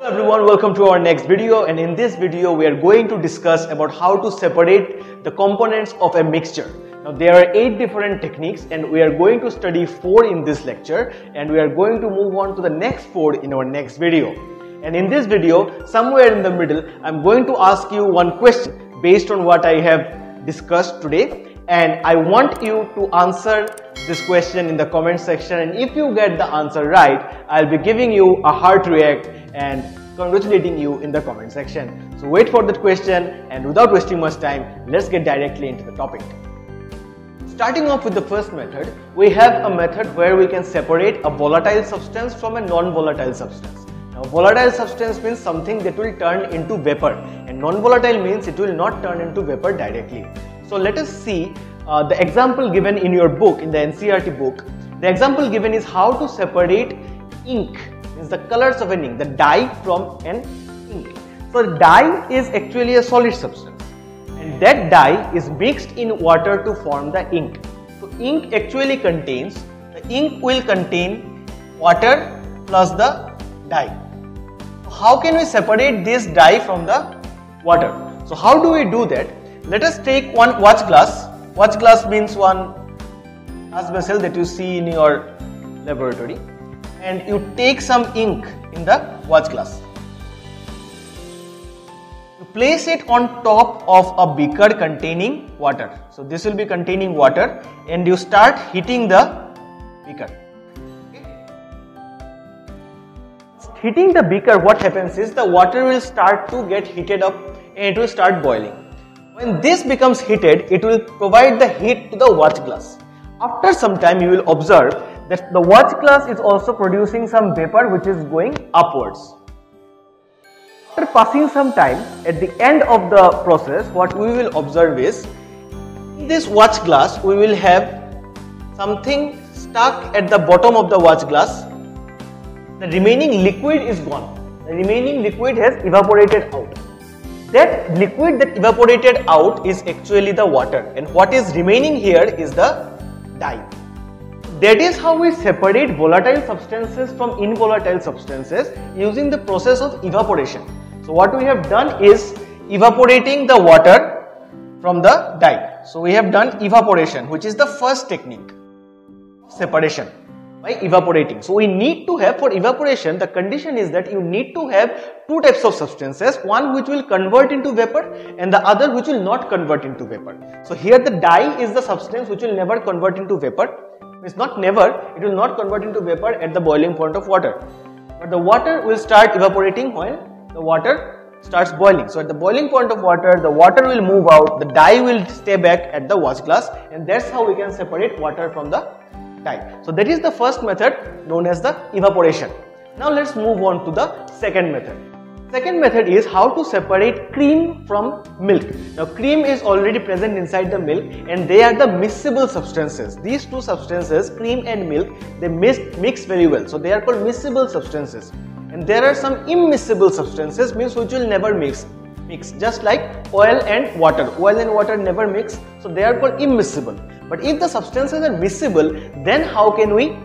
Hello everyone, welcome to our next video, and in this video we are going to discuss about how to separate the components of a mixture. Now there are 8 different techniques and we are going to study 4 in this lecture, and we are going to move on to the next 4 in our next video. And in this video, somewhere in the middle, I'm going to ask you one question based on what I have discussed today, and I want you to answer this question in the comment section, and if you get the answer right, I'll be giving you a heart react and congratulating you in the comment section. So wait for that question, and without wasting much time, let's get directly into the topic. Starting off with the first method, we have a method where we can separate a volatile substance from a non-volatile substance. Now volatile substance means something that will turn into vapor, and non-volatile means it will not turn into vapor directly. So let us see the example given in your book, in the NCERT book. The example given is how to separate ink, means the colors of an ink, the dye from an ink. So dye is actually a solid substance, and that dye is mixed in water to form the ink. So ink actually contains, the ink will contain water plus the dye. So how can we separate this dye from the water? So how do we do that? Let us take one watch glass. Watch glass means one glass vessel that you see in your laboratory, and you take some ink in the watch glass. You place it on top of a beaker containing water. So this will be containing water, and you start heating the beaker. Hitting the beaker, what happens is the water will start to get heated up and it will start boiling. When this becomes heated, it will provide the heat to the watch glass. After some time, you will observe that the watch glass is also producing some vapor which is going upwards. After passing some time, at the end of the process, what we will observe is, in this watch glass, we will have something stuck at the bottom of the watch glass. The remaining liquid is gone. The remaining liquid has evaporated out. That liquid that evaporated out is actually the water, and what is remaining here is the dye. That is how we separate volatile substances from involatile substances using the process of evaporation. So what we have done is evaporating the water from the dye. So we have done evaporation, which is the first technique of separation, by evaporating. So we need to have, for evaporation, the condition is that you need to have 2 types of substances, one which will convert into vapor and the other which will not convert into vapor. So here the dye is the substance which will never convert into vapor. It's not never, it will not convert into vapor at the boiling point of water. But the water will start evaporating when the water starts boiling. So at the boiling point of water, the water will move out, the dye will stay back at the watch glass, and that's how we can separate water from the dye. So that is the first method known as the evaporation. Now let's move on to the second method. Second method is how to separate cream from milk. Now cream is already present inside the milk, and they are the miscible substances. These 2 substances, cream and milk, they mix very well. So they are called miscible substances. And there are some immiscible substances, means which will never mix, just like oil and water. Oil and water never mix, so they are called immiscible. But if the substances are miscible, then how can we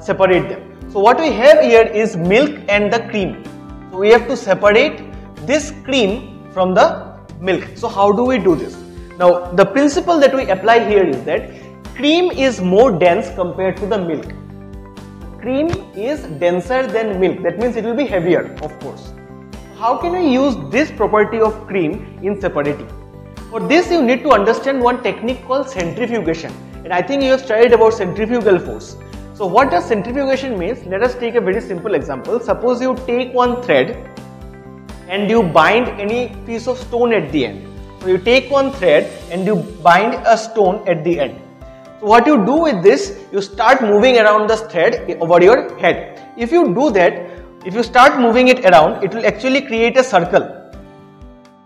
separate them? So what we have here is milk and the cream. So we have to separate this cream from the milk. So how do we do this? Now the principle that we apply here is that cream is more dense compared to the milk. Cream is denser than milk. That means it will be heavier, of course. How can we use this property of cream in separating? For this, you need to understand one technique called centrifugation, and I think you have studied about centrifugal force. So what does centrifugation means? Let us take a very simple example. Suppose you take one thread and you bind any piece of stone at the end. So you take one thread and you bind a stone at the end. So what you do with this, you start moving around the thread over your head. If you do that, if you start moving it around, it will actually create a circle.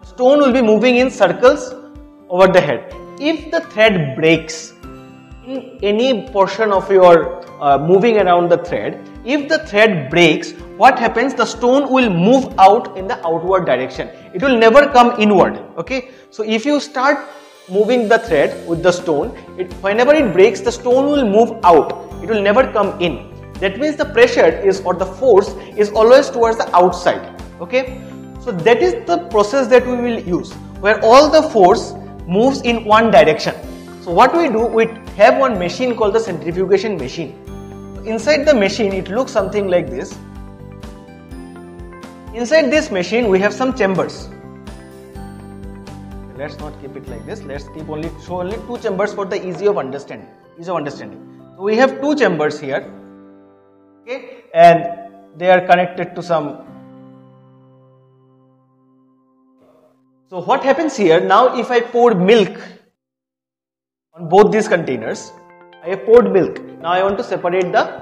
Stone will be moving in circles over the head. If the thread breaks in any portion of your moving around the thread, if the thread breaks, what happens? The stone will move out in the outward direction. It will never come inward. Okay. So if you start moving the thread with the stone, whenever it breaks, the stone will move out. It will never come in. That means the pressure is, or the force is always towards the outside. Okay, so that is the process that we will use, where all the force moves in one direction. So what we do, we have one machine called the centrifugation machine. Inside the machine, it looks something like this. Inside this machine, we have some chambers. Let's not keep it like this. Let's keep show only two chambers for the ease of understanding. So we have two chambers here. Okay, and they are connected to some. So what happens here now, if I pour milk on both these containers, I have poured milk. Now I want to separate the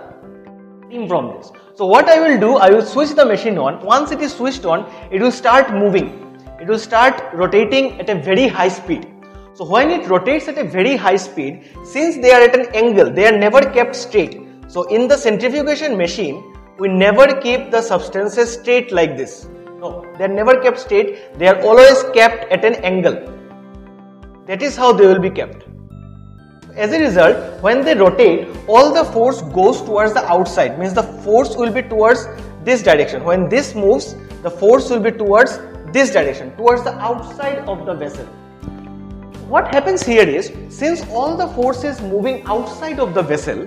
cream from this. So what I will do, I will switch the machine on. Once it is switched on, it will start moving. It will start rotating at a very high speed. So when it rotates at a very high speed, since they are at an angle, they are never kept straight. So in the centrifugation machine, we never keep the substances straight like this. No, they are never kept straight. They are always kept at an angle. That is how they will be kept. As a result, when they rotate, all the force goes towards the outside. Means the force will be towards this direction. When this moves, the force will be towards this direction, towards the outside of the vessel. What happens here is, since all the force is moving outside of the vessel,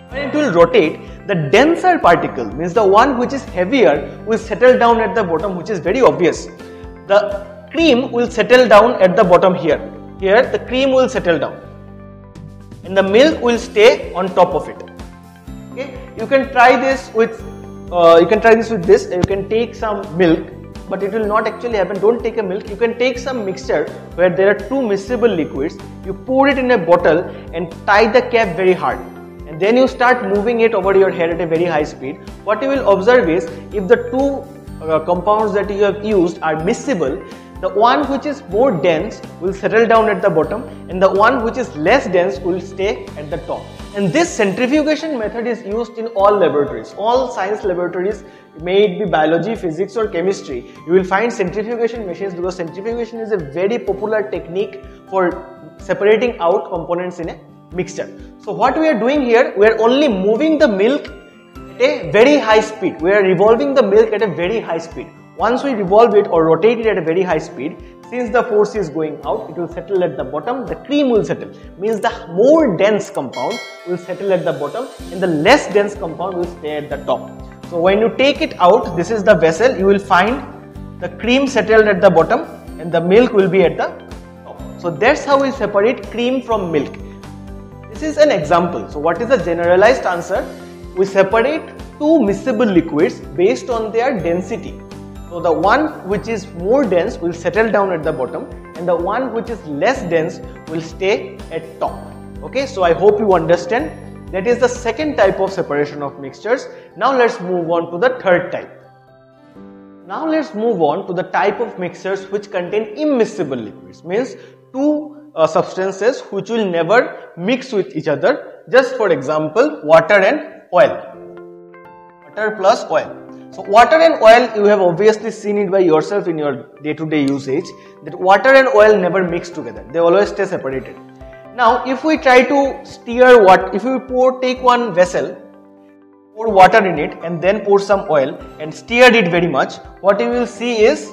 when it will rotate, the denser particle, means the one which is heavier, will settle down at the bottom, which is very obvious. The cream will settle down at the bottom here. Here the cream will settle down and the milk will stay on top of it. Okay, you can try this with this. You can take some milk, but it will not actually happen. Don't take a milk. You can take some mixture where there are two miscible liquids. You pour it in a bottle and tie the cap very hard, and then you start moving it over your head at a very high speed. What you will observe is, if the two compounds that you have used are miscible, the one which is more dense will settle down at the bottom and the one which is less dense will stay at the top. And this centrifugation method is used in all laboratories, all science laboratories, may it be biology, physics or chemistry. You will find centrifugation machines, because centrifugation is a very popular technique for separating out components in a mixture. So what we are doing here, we are only moving the milk at a very high speed. We are revolving the milk at a very high speed. Once we revolve it or rotate it at a very high speed, since the force is going out, it will settle at the bottom, the cream will settle. Means the more dense compound will settle at the bottom and the less dense compound will stay at the top. So when you take it out, this is the vessel, you will find the cream settled at the bottom and the milk will be at the top. So that's how we separate cream from milk. This is an example. So what is the generalized answer? We separate two miscible liquids based on their density. So the one which is more dense will settle down at the bottom and the one which is less dense will stay at top. Okay, so I hope you understand. That is the second type of separation of mixtures. Now let's move on to the third type. Now let's move on to the type of mixtures which contain immiscible liquids. Means two substances which will never mix with each other. Just for example, water and oil. Water plus oil. So water and oil, you have obviously seen it by yourself in your day-to-day usage, that water and oil never mix together. They always stay separated. Now if we try to steer if we take one vessel, pour water in it and then pour some oil and steer it very much, what you will see is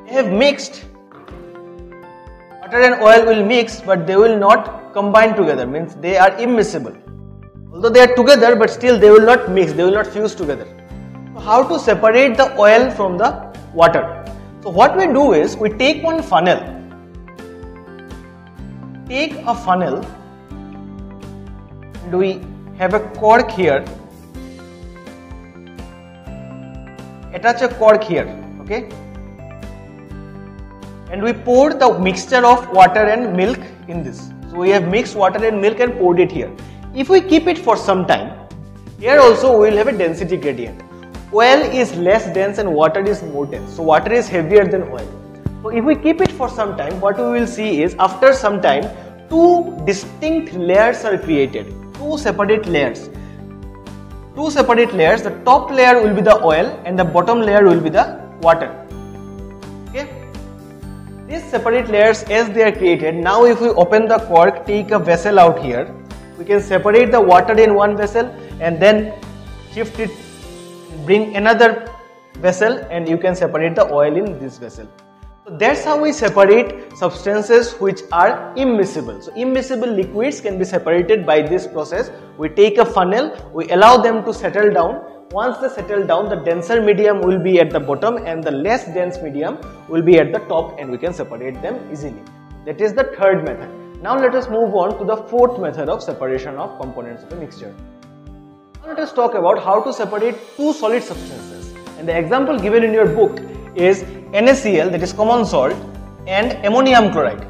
they have mixed. Water and oil will mix, but they will not combine together, means they are immiscible. Although they are together, but still they will not mix, they will not fuse together. So how to separate the oil from the water? So what we do is, we take one funnel. Take a funnel and we have a cork here. Attach a cork here, okay? And we pour the mixture of water and milk in this. So we have mixed water and milk and poured it here. If we keep it for some time, here also we will have a density gradient. Oil is less dense and water is more dense. So water is heavier than oil. So if we keep it for some time, what we will see is, after some time, two distinct layers are created. Two separate layers. The top layer will be the oil and the bottom layer will be the water. Okay. These separate layers, as they are created, now if we open the cork, take a vessel out here, we can separate the water in one vessel and then shift it, bring another vessel, and you can separate the oil in this vessel. So that's how we separate substances which are immiscible. So immiscible liquids can be separated by this process. We take a funnel, we allow them to settle down. Once they settle down, the denser medium will be at the bottom and the less dense medium will be at the top, and we can separate them easily. That is the third method. Now let us move on to the fourth method of separation of components of a mixture. Now let us talk about how to separate two solid substances. And the example given in your book is NaCl, that is common salt, and ammonium chloride,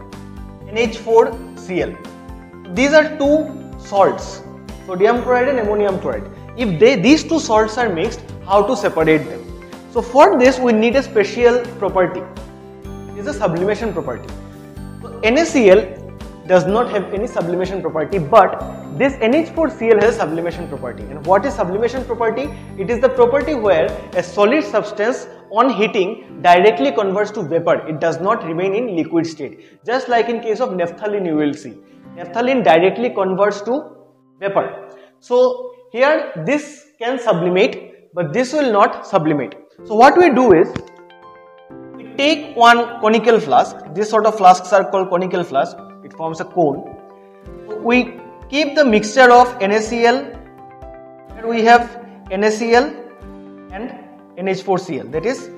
NH4Cl. These are two salts, sodium chloride and ammonium chloride. If these two salts are mixed, how to separate them? So for this we need a special property. It is a sublimation property. So NaCl does not have any sublimation property, but this NH4Cl has sublimation property. And what is sublimation property? It is the property where a solid substance on heating directly converts to vapor. It does not remain in liquid state. Just like in case of naphthalene, you will see. Naphthalene directly converts to vapor. So here this can sublimate, but this will not sublimate. So what we do is, we take one conical flask. This sort of flasks are called conical flask. It forms a cone. We keep the mixture of NaCl, and we have NaCl and NH4Cl, that is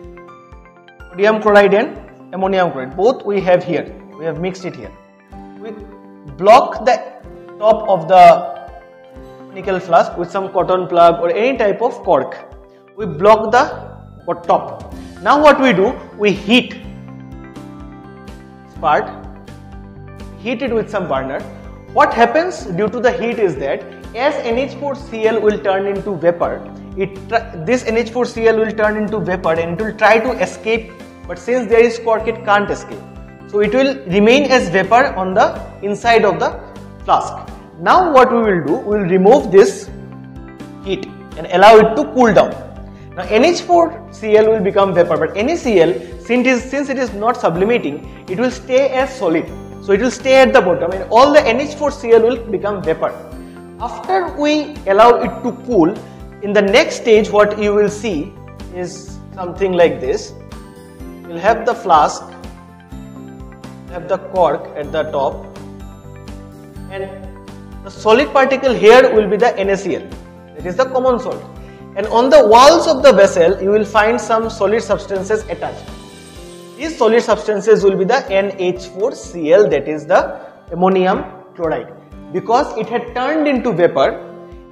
sodium chloride and ammonium chloride. Both we have here. We have mixed it here. We block the top of the conical flask with some cotton plug or any type of cork. We block the top. Now what we do? We heat this part. Heat it with some burner. What happens due to the heat is that as NH4Cl will turn into vapor, this NH4Cl will turn into vapor and it will try to escape, but since there is cork, it can't escape. So it will remain as vapor on the inside of the flask. Now what we will do, we will remove this heat and allow it to cool down. Now NH4Cl will become vapor, but NaCl, since it is not sublimating, it will stay as solid. So it will stay at the bottom and all the NH4Cl will become vapor. After we allow it to cool, in the next stage what you will see is something like this. You will have the flask, have the cork at the top, and the solid particle here will be the NaCl, that is the common salt. And on the walls of the vessel you will find some solid substances attached. These solid substances will be the NH4Cl, that is the ammonium chloride, because it had turned into vapor,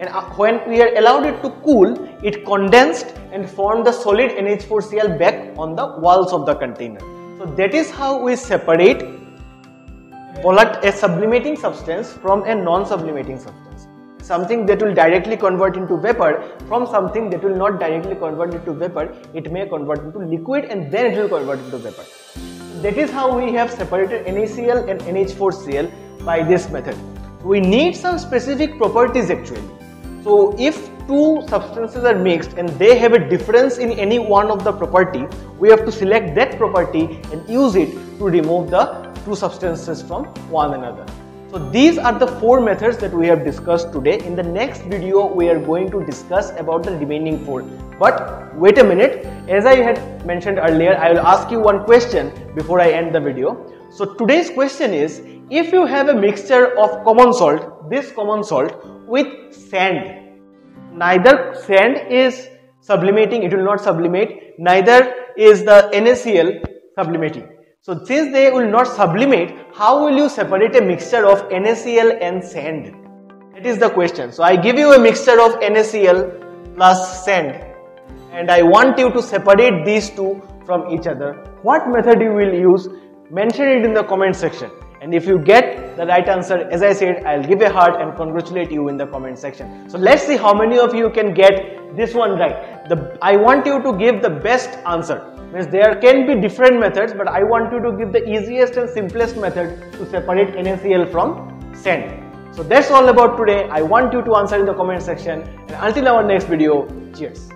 and when we are allowed it to cool, it condensed and formed the solid NH4Cl back on the walls of the container. So that is how we separate a sublimating substance from a non-sublimating substance. Something that will directly convert into vapor from something that will not directly convert into vapor. It may convert into liquid and then it will convert into vapor. That is how we have separated NaCl and NH4Cl by this method. We need some specific properties actually. So if two substances are mixed and they have a difference in any one of the property, we have to select that property and use it to remove the two substances from one another. So these are the four methods that we have discussed today. In the next video, we are going to discuss about the remaining four. But wait a minute, as I had mentioned earlier, I will ask you one question before I end the video. So today's question is, if you have a mixture of common salt, this common salt with sand, neither sand is sublimating, it will not sublimate, neither is the NaCl sublimating. So since they will not sublimate, how will you separate a mixture of NaCl and sand? That is the question. So I give you a mixture of NaCl plus sand and I want you to separate these two from each other. What method you will use? Mention it in the comment section. And if you get the right answer, as I said, I'll give a heart and congratulate you in the comment section. So let's see how many of you can get this one right. I want you to give the best answer. Means there can be different methods, but I want you to give the easiest and simplest method to separate NaCl from sand. So that's all about today. I want you to answer in the comment section, and until our next video, cheers.